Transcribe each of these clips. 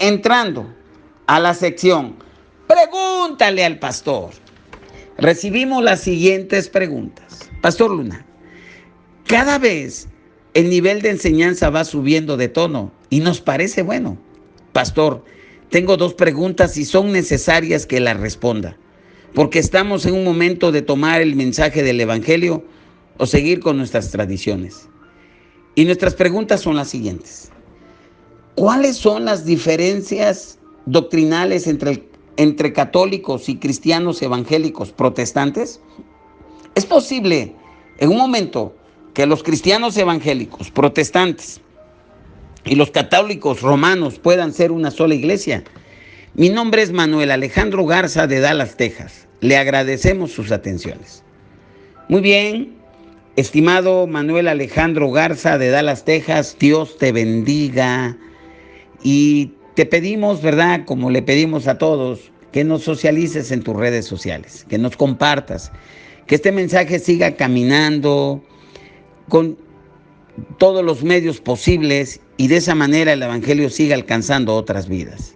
entrando a la sección Pregúntale al pastor, recibimos las siguientes preguntas. Pastor Luna, cada vez el nivel de enseñanza va subiendo de tono y nos parece bueno. Pastor, tengo 2 preguntas y son necesarias que las responda, porque estamos en un momento de tomar el mensaje del Evangelio o seguir con nuestras tradiciones. Y nuestras preguntas son las siguientes. ¿Cuáles son las diferencias doctrinales entre católicos y cristianos evangélicos protestantes? ¿Es posible en un momento que los cristianos evangélicos protestantes y los católicos romanos puedan ser una sola iglesia? Mi nombre es Manuel Alejandro Garza de Dallas, Texas. Le agradecemos sus atenciones. Muy bien, estimado Manuel Alejandro Garza de Dallas, Texas, Dios te bendiga. Y te pedimos, ¿verdad?, como le pedimos a todos, que nos socialices en tus redes sociales, que nos compartas, que este mensaje siga caminando con todos los medios posibles y de esa manera el Evangelio siga alcanzando otras vidas.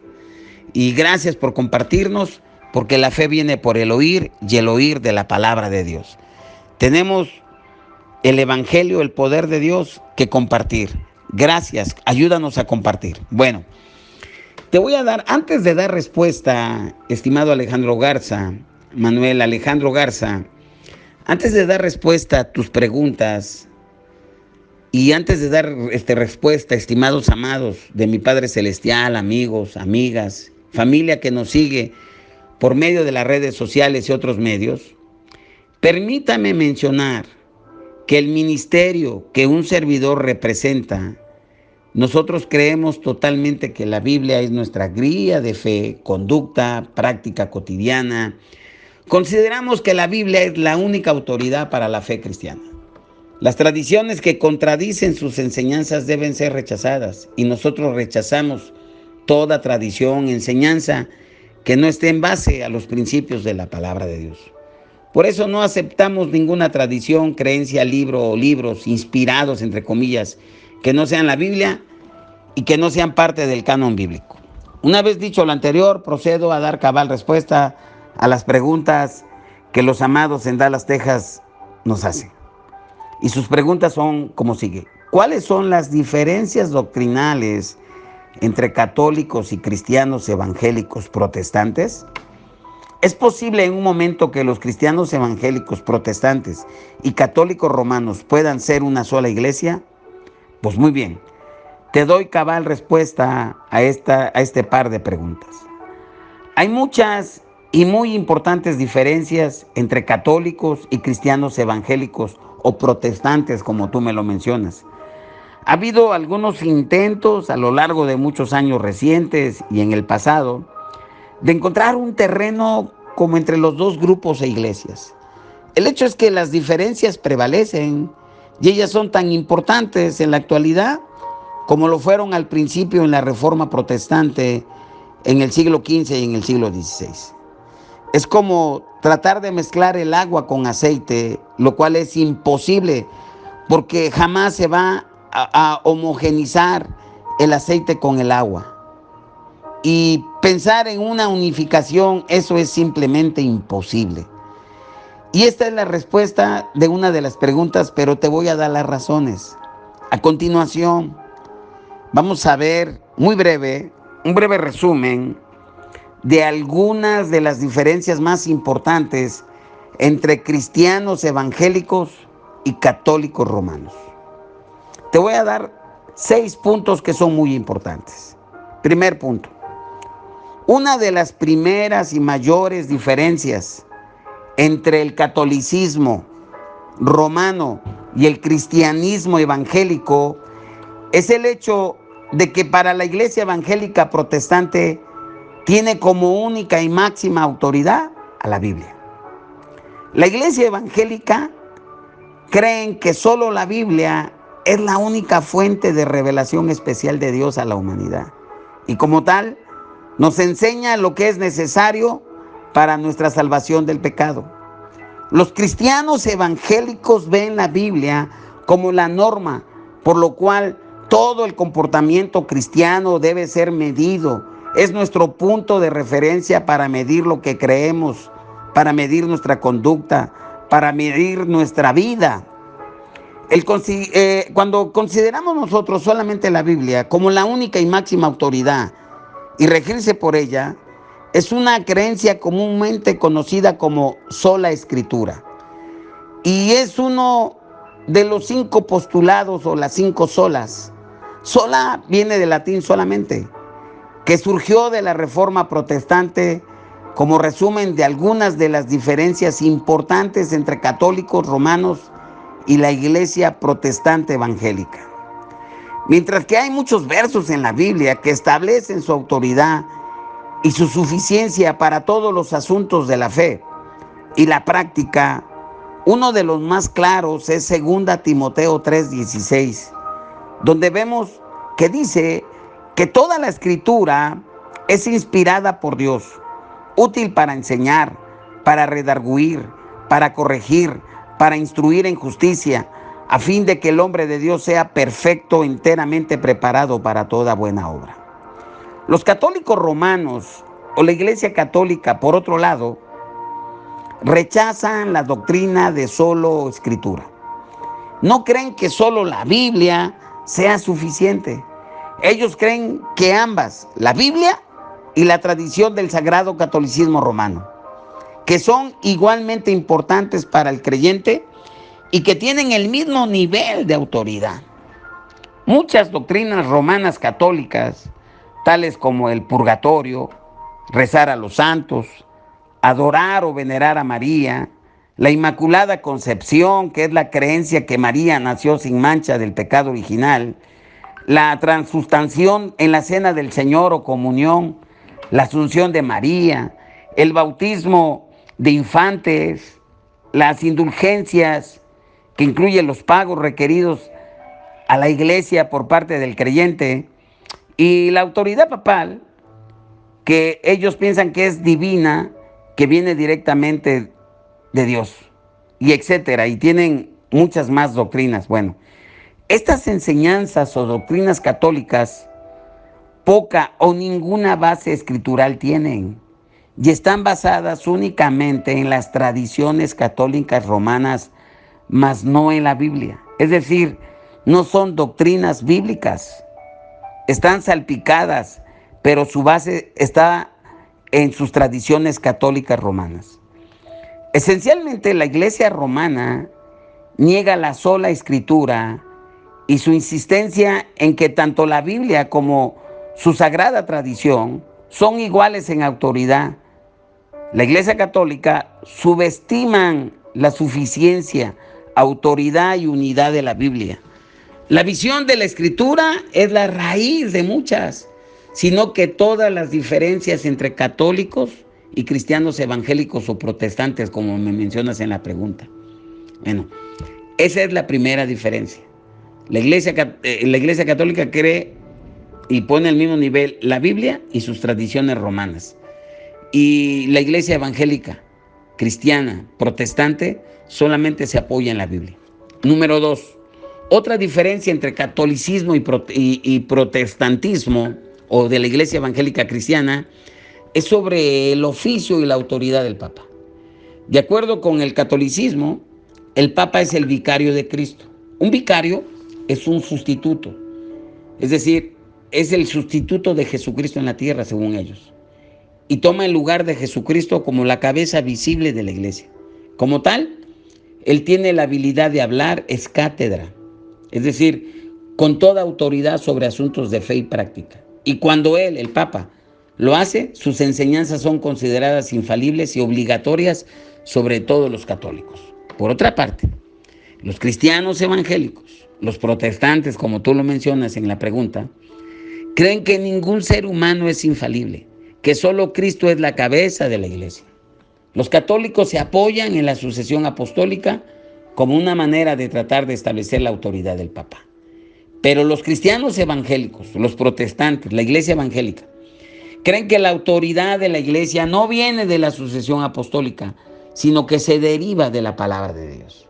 Y gracias por compartirnos, porque la fe viene por el oír y el oír de la palabra de Dios. Tenemos el Evangelio, el poder de Dios que compartir. Gracias, ayúdanos a compartir. Bueno, te voy a dar, antes de dar respuesta, estimado Alejandro Garza, Manuel Alejandro Garza, antes de dar respuesta a tus preguntas y antes de dar respuesta, estimados amados de mi Padre Celestial, amigos, amigas, familia que nos sigue por medio de las redes sociales y otros medios, permítame mencionar que el ministerio que un servidor representa, nosotros creemos totalmente que la Biblia es nuestra guía de fe, conducta, práctica cotidiana. Consideramos que la Biblia es la única autoridad para la fe cristiana. Las tradiciones que contradicen sus enseñanzas deben ser rechazadas y nosotros rechazamos toda tradición, enseñanza que no esté en base a los principios de la palabra de Dios. Por eso no aceptamos ninguna tradición, creencia, libro o libros inspirados, entre comillas, que no sean la Biblia y que no sean parte del canon bíblico. Una vez dicho lo anterior, procedo a dar cabal respuesta a las preguntas que los amados en Dallas, Texas, nos hacen. Y sus preguntas son como sigue. ¿Cuáles son las diferencias doctrinales entre católicos y cristianos evangélicos protestantes? ¿Es posible en un momento que los cristianos evangélicos protestantes y católicos romanos puedan ser una sola iglesia? Pues muy bien, te doy cabal respuesta a este par de preguntas. Hay muchas y muy importantes diferencias entre católicos y cristianos evangélicos o protestantes, como tú me lo mencionas. Ha habido algunos intentos a lo largo de muchos años recientes y en el pasado de encontrar un terreno como entre los 2 grupos e iglesias. El hecho es que las diferencias prevalecen y ellas son tan importantes en la actualidad como lo fueron al principio en la Reforma Protestante en el siglo XV y en el siglo XVI. Es como tratar de mezclar el agua con aceite, lo cual es imposible porque jamás se va a homogenizar el aceite con el agua. Y pensar en una unificación, eso es simplemente imposible. Y esta es la respuesta de una de las preguntas, pero te voy a dar las razones. A continuación, vamos a ver un breve resumen de algunas de las diferencias más importantes entre cristianos evangélicos y católicos romanos. Te voy a dar 6 puntos que son muy importantes. Primer punto. Una de las primeras y mayores diferencias entre el catolicismo romano y el cristianismo evangélico es el hecho de que para la iglesia evangélica protestante tiene como única y máxima autoridad a la Biblia. La iglesia evangélica creen que solo la Biblia es la única fuente de revelación especial de Dios a la humanidad y como tal nos enseña lo que es necesario para nuestra salvación del pecado. Los cristianos evangélicos ven la Biblia como la norma, por lo cual todo el comportamiento cristiano debe ser medido es nuestro punto de referencia para medir lo que creemos, para medir nuestra conducta, para medir nuestra vida. Cuando consideramos nosotros solamente la Biblia como la única y máxima autoridad y regirse por ella, es una creencia comúnmente conocida como sola escritura. Y es uno de los 5 postulados o las 5 solas. Sola viene del latín solamente, que surgió de la Reforma Protestante como resumen de algunas de las diferencias importantes entre católicos romanos y la Iglesia Protestante Evangélica. Mientras que hay muchos versos en la Biblia que establecen su autoridad y su suficiencia para todos los asuntos de la fe y la práctica, uno de los más claros es 2 Timoteo 3:16, donde vemos que dice que toda la escritura es inspirada por Dios, útil para enseñar, para redarguir, para corregir, para instruir en justicia, a fin de que el hombre de Dios sea perfecto, enteramente preparado para toda buena obra. Los católicos romanos o la Iglesia Católica, por otro lado, rechazan la doctrina de solo escritura. No creen que solo la Biblia sea suficiente. Ellos creen que ambas, la Biblia y la tradición del Sagrado Catolicismo Romano, que son igualmente importantes para el creyente y que tienen el mismo nivel de autoridad. Muchas doctrinas romanas católicas, tales como el purgatorio, rezar a los santos, adorar o venerar a María, la Inmaculada Concepción, que es la creencia que María nació sin mancha del pecado original, la transustanciación en la cena del Señor o comunión, la asunción de María, el bautismo de infantes, las indulgencias, que incluyen los pagos requeridos a la iglesia por parte del creyente, y la autoridad papal, que ellos piensan que es divina, que viene directamente de Dios, y etcétera, y tienen muchas más doctrinas. Bueno, estas enseñanzas o doctrinas católicas poca o ninguna base escritural tienen y están basadas únicamente en las tradiciones católicas romanas, mas no en la Biblia. Es decir, no son doctrinas bíblicas, están salpicadas, pero su base está en sus tradiciones católicas romanas. Esencialmente, la Iglesia romana niega la sola escritura y su insistencia en que tanto la Biblia como su sagrada tradición son iguales en autoridad. La Iglesia Católica subestiman la suficiencia, autoridad y unidad de la Biblia. La visión de la Escritura es la raíz de muchas, sino que todas las diferencias entre católicos y cristianos evangélicos o protestantes, como me mencionas en la pregunta. Bueno, esa es la primera diferencia. La Iglesia Católica cree y pone al mismo nivel la Biblia y sus tradiciones romanas. Y la Iglesia evangélica, cristiana, protestante, solamente se apoya en la Biblia. Número 2, otra diferencia entre catolicismo y protestantismo, o de la Iglesia evangélica cristiana, es sobre el oficio y la autoridad del Papa. De acuerdo con el catolicismo, el Papa es el vicario de Cristo. Un vicario es un sustituto, es decir, es el sustituto de Jesucristo en la tierra, según ellos, y toma el lugar de Jesucristo como la cabeza visible de la iglesia. Como tal, él tiene la habilidad de hablar ex cátedra, es decir, con toda autoridad sobre asuntos de fe y práctica. Y cuando él, el Papa, lo hace, sus enseñanzas son consideradas infalibles y obligatorias sobre todos los católicos. Por otra parte, los cristianos evangélicos, los protestantes, como tú lo mencionas en la pregunta, creen que ningún ser humano es infalible, que solo Cristo es la cabeza de la iglesia. Los católicos se apoyan en la sucesión apostólica como una manera de tratar de establecer la autoridad del Papa. Pero los cristianos evangélicos, los protestantes, la iglesia evangélica, creen que la autoridad de la iglesia no viene de la sucesión apostólica, sino que se deriva de la palabra de Dios.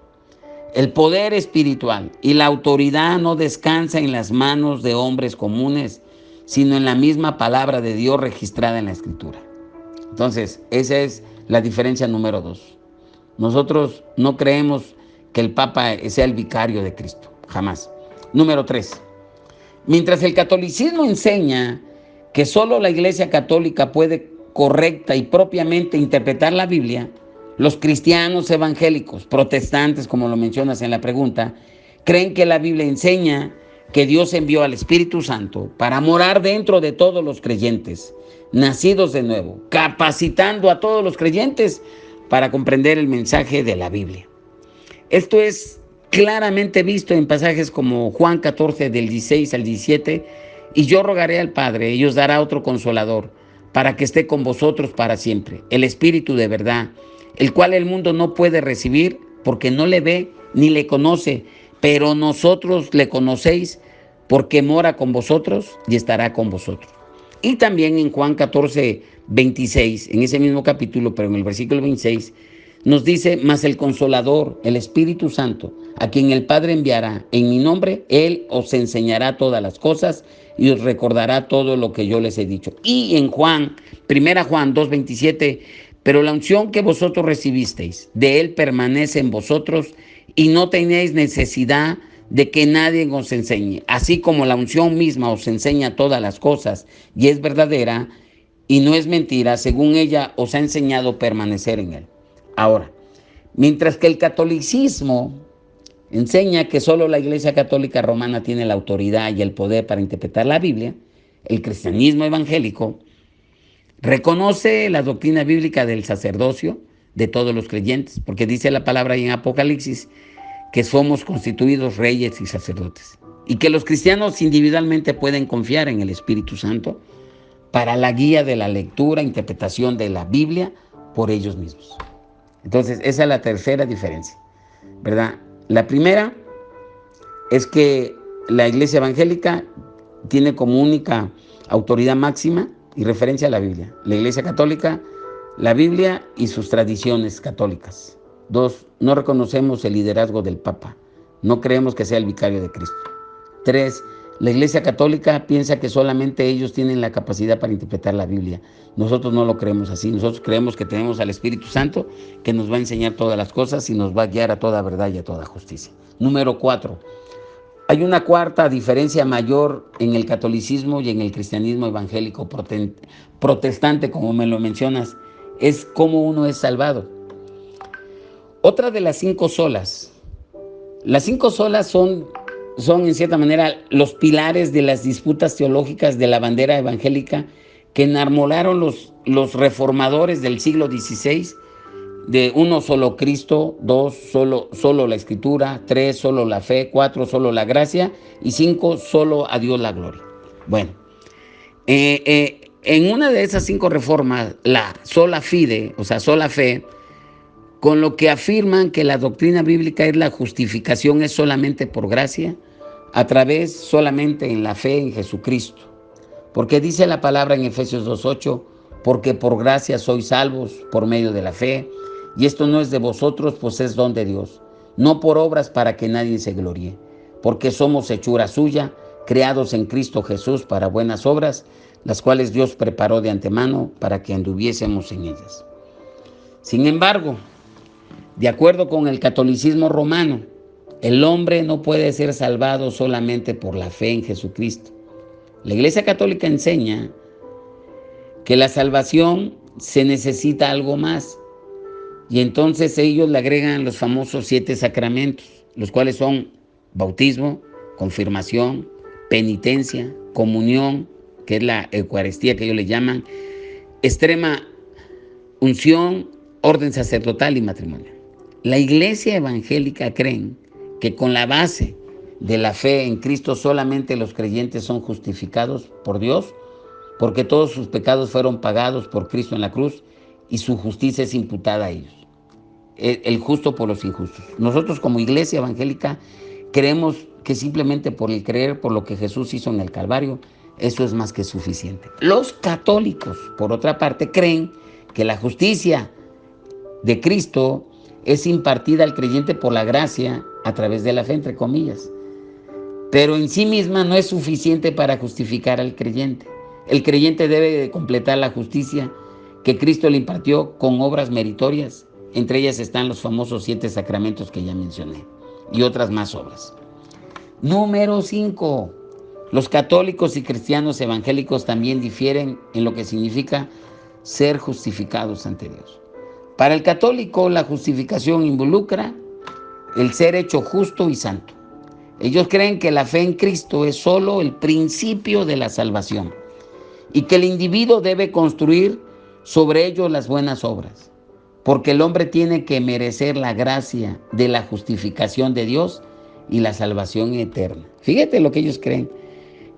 El poder espiritual y la autoridad no descansa en las manos de hombres comunes, sino en la misma palabra de Dios registrada en la Escritura. Entonces, esa es la diferencia número 2. Nosotros no creemos que el Papa sea el vicario de Cristo, jamás. Número 3. Mientras el catolicismo enseña que solo la Iglesia Católica puede correcta y propiamente interpretar la Biblia, los cristianos evangélicos, protestantes, como lo mencionas en la pregunta, creen que la Biblia enseña que Dios envió al Espíritu Santo para morar dentro de todos los creyentes, nacidos de nuevo, capacitando a todos los creyentes para comprender el mensaje de la Biblia. Esto es claramente visto en pasajes como Juan 14, del 16 al 17, y yo rogaré al Padre, y os dará otro consolador, para que esté con vosotros para siempre, el Espíritu de verdad, el cual el mundo no puede recibir porque no le ve ni le conoce, pero nosotros le conocéis porque mora con vosotros y estará con vosotros. Y también en Juan 14, 26, en ese mismo capítulo, pero en el versículo 26, nos dice: mas el Consolador, el Espíritu Santo, a quien el Padre enviará en mi nombre, Él os enseñará todas las cosas y os recordará todo lo que yo les he dicho. Y en Juan, 1 Juan 2, 27, pero la unción que vosotros recibisteis, de Él permanece en vosotros y no tenéis necesidad de que nadie os enseñe. Así como la unción misma os enseña todas las cosas y es verdadera y no es mentira, según ella os ha enseñado permanecer en Él. Ahora, mientras que el catolicismo enseña que solo la Iglesia Católica Romana tiene la autoridad y el poder para interpretar la Biblia, el cristianismo evangélico reconoce la doctrina bíblica del sacerdocio de todos los creyentes, porque dice la palabra en Apocalipsis que somos constituidos reyes y sacerdotes, y que los cristianos individualmente pueden confiar en el Espíritu Santo para la guía de la lectura e interpretación de la Biblia por ellos mismos. Entonces, esa es la tercera diferencia, ¿verdad? La primera es que la Iglesia evangélica tiene como única autoridad máxima y referencia a la Biblia. La Iglesia Católica, la Biblia y sus tradiciones católicas. 2, no reconocemos el liderazgo del Papa. No creemos que sea el vicario de Cristo. 3, la Iglesia Católica piensa que solamente ellos tienen la capacidad para interpretar la Biblia. Nosotros no lo creemos así. Nosotros creemos que tenemos al Espíritu Santo que nos va a enseñar todas las cosas y nos va a guiar a toda verdad y a toda justicia. Número 4. Hay una cuarta diferencia mayor en el catolicismo y en el cristianismo evangélico protestante, como me lo mencionas, es cómo uno es salvado. Otra de las 5 solas. Las 5 solas son en cierta manera los pilares de las disputas teológicas de la bandera evangélica que enarmolaron los reformadores del siglo XVI, de 1, solo Cristo; 2, solo la Escritura; 3, solo la fe; 4, solo la gracia; y 5, solo a Dios la gloria. Bueno, en una de esas 5 reformas, la sola fide, o sea, sola fe, con lo que afirman que la doctrina bíblica es la justificación es solamente por gracia, a través solamente en la fe en Jesucristo. Porque dice la palabra en Efesios 2:8, porque por gracia sois salvos por medio de la fe, y esto no es de vosotros, pues es don de Dios, no por obras para que nadie se gloríe, porque somos hechura suya, creados en Cristo Jesús para buenas obras, las cuales Dios preparó de antemano para que anduviésemos en ellas. Sin embargo, de acuerdo con el catolicismo romano, el hombre no puede ser salvado solamente por la fe en Jesucristo. La Iglesia Católica enseña que la salvación se necesita algo más, y entonces ellos le agregan los famosos 7 sacramentos, los cuales son bautismo, confirmación, penitencia, comunión, que es la Eucaristía que ellos le llaman, extrema unción, orden sacerdotal y matrimonio. La Iglesia evangélica creen que con la base de la fe en Cristo solamente los creyentes son justificados por Dios, porque todos sus pecados fueron pagados por Cristo en la cruz y su justicia es imputada a ellos. El justo por los injustos. Nosotros como Iglesia evangélica creemos que simplemente por el creer por lo que Jesús hizo en el Calvario, eso es más que suficiente. Los católicos, por otra parte, creen que la justicia de Cristo es impartida al creyente por la gracia a través de la fe, entre comillas. pero en sí misma no es suficiente para justificar al creyente. El creyente debe de completar la justicia que Cristo le impartió con obras meritorias. Entre ellas están los famosos 7 sacramentos que ya mencioné y otras más obras. Número 5. Los católicos y cristianos evangélicos también difieren en lo que significa ser justificados ante Dios. Para el católico, la justificación involucra el ser hecho justo y santo. Ellos creen que la fe en Cristo es solo el principio de la salvación y que el individuo debe construir sobre ello las buenas obras, porque el hombre tiene que merecer la gracia de la justificación de Dios y la salvación eterna. Fíjate lo que ellos creen,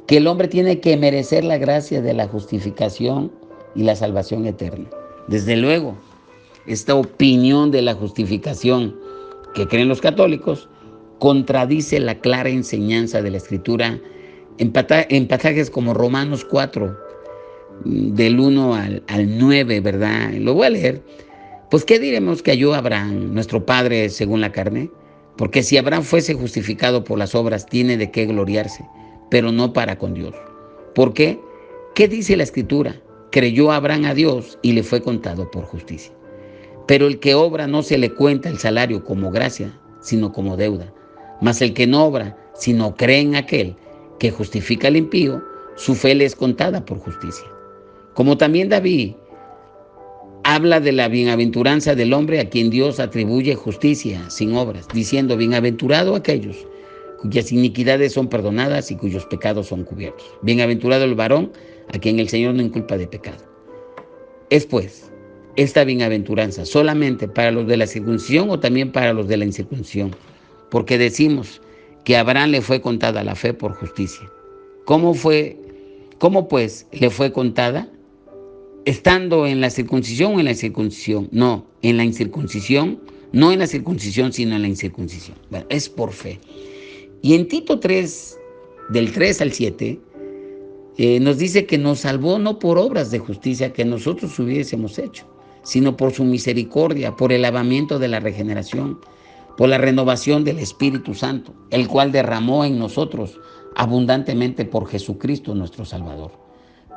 que el hombre tiene que merecer la gracia de la justificación y la salvación eterna. Desde luego, esta opinión de la justificación que creen los católicos contradice la clara enseñanza de la Escritura en pasajes como Romanos 4, del 1 al 9, ¿verdad? Lo voy a leer. Pues, ¿qué diremos que halló Abraham, nuestro padre según la carne? Porque si Abraham fuese justificado por las obras, tiene de qué gloriarse, pero no para con Dios. ¿Por qué? ¿Qué dice la Escritura? Creyó Abraham a Dios y le fue contado por justicia. Pero el que obra no se le cuenta el salario como gracia, sino como deuda. Mas el que no obra, sino cree en aquel que justifica al impío, su fe le es contada por justicia. Como también David habla de la bienaventuranza del hombre a quien Dios atribuye justicia sin obras, diciendo: bienaventurado aquellos cuyas iniquidades son perdonadas y cuyos pecados son cubiertos. Bienaventurado el varón a quien el Señor no inculpa de pecado. Es pues esta bienaventuranza solamente para los de la circuncisión o también para los de la incircuncisión, porque decimos que a Abraham le fue contada la fe por justicia. ¿Cómo pues le fue contada? ¿Estando en la circuncisión o en la incircuncisión? No, en la incircuncisión, no en la circuncisión, sino en la incircuncisión. Bueno, es por fe. Y en Tito 3, del 3 al 7, nos dice que nos salvó no por obras de justicia que nosotros hubiésemos hecho, sino por su misericordia, por el lavamiento de la regeneración, por la renovación del Espíritu Santo, el cual derramó en nosotros abundantemente por Jesucristo nuestro Salvador,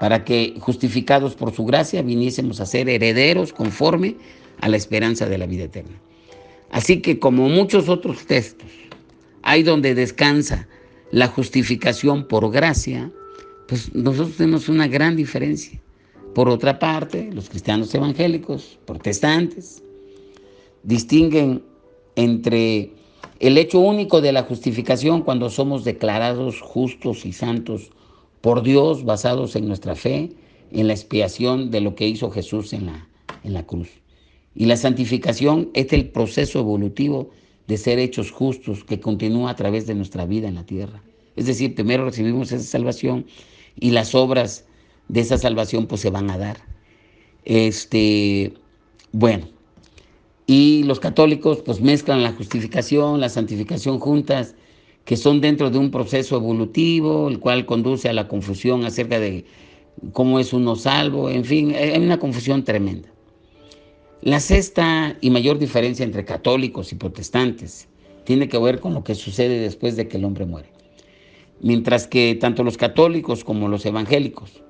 para que, justificados por su gracia, viniésemos a ser herederos conforme a la esperanza de la vida eterna. Así que, como muchos otros textos, hay donde descansa la justificación por gracia, pues nosotros tenemos una gran diferencia. Por otra parte, los cristianos evangélicos, protestantes, distinguen entre el hecho único de la justificación cuando somos declarados justos y santos por Dios, basados en nuestra fe, en la expiación de lo que hizo Jesús en la cruz. Y la santificación es el proceso evolutivo de ser hechos justos que continúa a través de nuestra vida en la tierra. Es decir, primero recibimos esa salvación y las obras de esa salvación pues se van a dar. Bueno, y los católicos pues mezclan la justificación, la santificación juntas, que son dentro de un proceso evolutivo, el cual conduce a la confusión acerca de cómo es uno salvo. En fin, hay una confusión tremenda. La sexta y mayor diferencia entre católicos y protestantes tiene que ver con lo que sucede después de que el hombre muere. Mientras que tanto los católicos como los evangélicos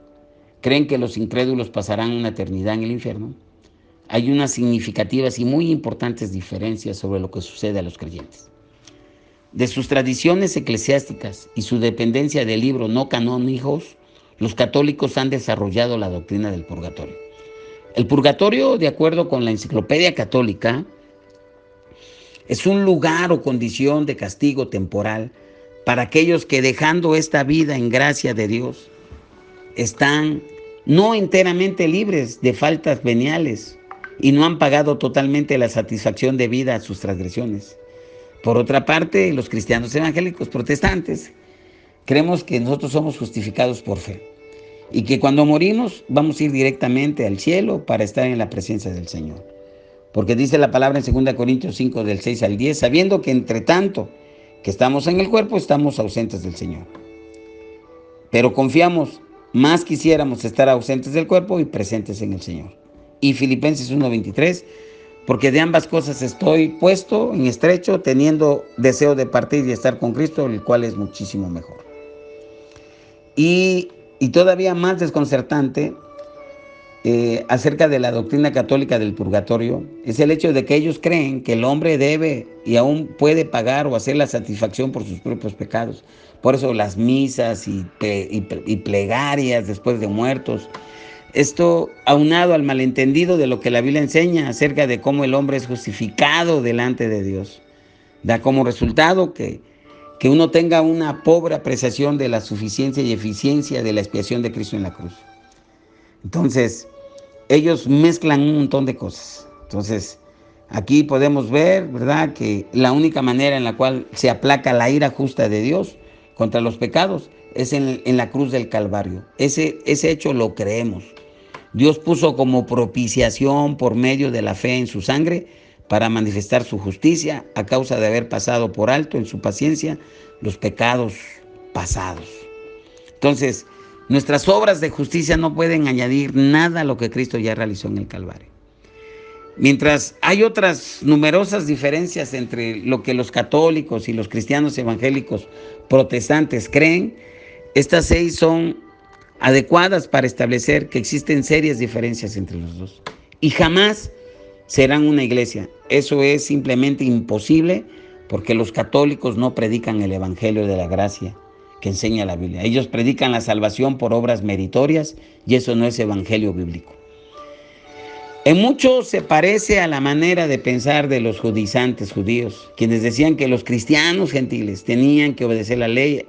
creen que los incrédulos pasarán una eternidad en el infierno, hay unas significativas y muy importantes diferencias sobre lo que sucede a los creyentes. De sus tradiciones eclesiásticas y su dependencia de libros no canónicos, los católicos han desarrollado la doctrina del purgatorio. El purgatorio, de acuerdo con la Enciclopedia Católica, es un lugar o condición de castigo temporal para aquellos que, dejando esta vida en gracia de Dios, están no enteramente libres de faltas veniales y no han pagado totalmente la satisfacción debida a sus transgresiones. Por otra parte, los cristianos evangélicos protestantes creemos que nosotros somos justificados por fe y que cuando morimos vamos a ir directamente al cielo para estar en la presencia del Señor. Porque dice la palabra en 2 Corintios 5, del 6 al 10, sabiendo que entre tanto que estamos en el cuerpo, estamos ausentes del Señor. Pero confiamos, más quisiéramos estar ausentes del cuerpo y presentes en el Señor. Y Filipenses 1:23, porque de ambas cosas estoy puesto en estrecho, teniendo deseo de partir y estar con Cristo, el cual es muchísimo mejor. Y todavía más desconcertante acerca de la doctrina católica del purgatorio es el hecho de que ellos creen que el hombre debe y aún puede pagar o hacer la satisfacción por sus propios pecados. Por eso las misas y plegarias después de muertos. Esto aunado al malentendido de lo que la Biblia enseña acerca de cómo el hombre es justificado delante de Dios. Da como resultado que uno tenga una pobre apreciación de la suficiencia y eficiencia de la expiación de Cristo en la cruz. Entonces, ellos mezclan un montón de cosas. Entonces, aquí podemos ver, ¿verdad?, que la única manera en la cual se aplaca la ira justa de Dios contra los pecados es en la cruz del Calvario. Ese hecho lo creemos. Dios puso como propiciación por medio de la fe en su sangre para manifestar su justicia a causa de haber pasado por alto en su paciencia los pecados pasados. Entonces, nuestras obras de justicia no pueden añadir nada a lo que Cristo ya realizó en el Calvario. Mientras hay otras numerosas diferencias entre lo que los católicos y los cristianos evangélicos protestantes creen, estas 6 son adecuadas para establecer que existen serias diferencias entre los dos. Y jamás serán una iglesia. Eso es simplemente imposible porque los católicos no predican el evangelio de la gracia que enseña la Biblia. Ellos predican la salvación por obras meritorias y eso no es evangelio bíblico. En mucho se parece a la manera de pensar de los judaizantes judíos, quienes decían que los cristianos gentiles tenían que obedecer la ley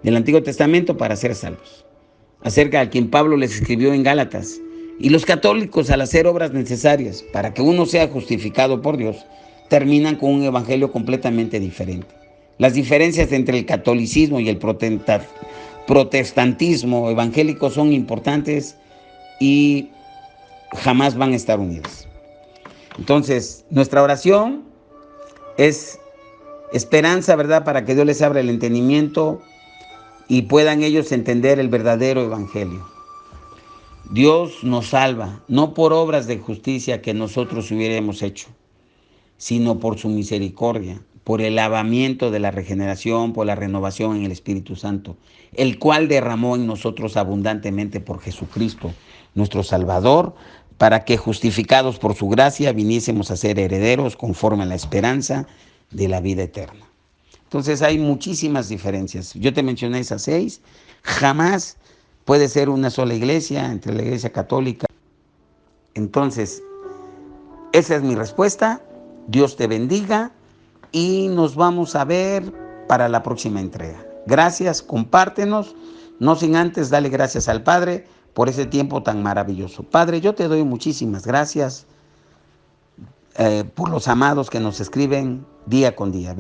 del Antiguo Testamento para ser salvos, acerca de quien Pablo les escribió en Gálatas. Y los católicos, al hacer obras necesarias para que uno sea justificado por Dios, terminan con un evangelio completamente diferente. Las diferencias entre el catolicismo y el protestantismo evangélico son importantes y jamás van a estar unidas. Entonces, nuestra oración es esperanza, ¿verdad?, para que Dios les abra el entendimiento y puedan ellos entender el verdadero evangelio. Dios nos salva, no por obras de justicia que nosotros hubiéramos hecho, sino por su misericordia, por el lavamiento de la regeneración, por la renovación en el Espíritu Santo, el cual derramó en nosotros abundantemente por Jesucristo, nuestro Salvador, para que justificados por su gracia viniésemos a ser herederos conforme a la esperanza de la vida eterna. Entonces hay muchísimas diferencias. Yo te mencioné esas 6. Jamás puede ser una sola iglesia entre la iglesia católica. Entonces, esa es mi respuesta. Dios te bendiga y nos vamos a ver para la próxima entrega. Gracias, compártenos. No sin antes darle gracias al Padre por ese tiempo tan maravilloso. Padre, yo te doy muchísimas gracias por los amados que nos escriben día con día.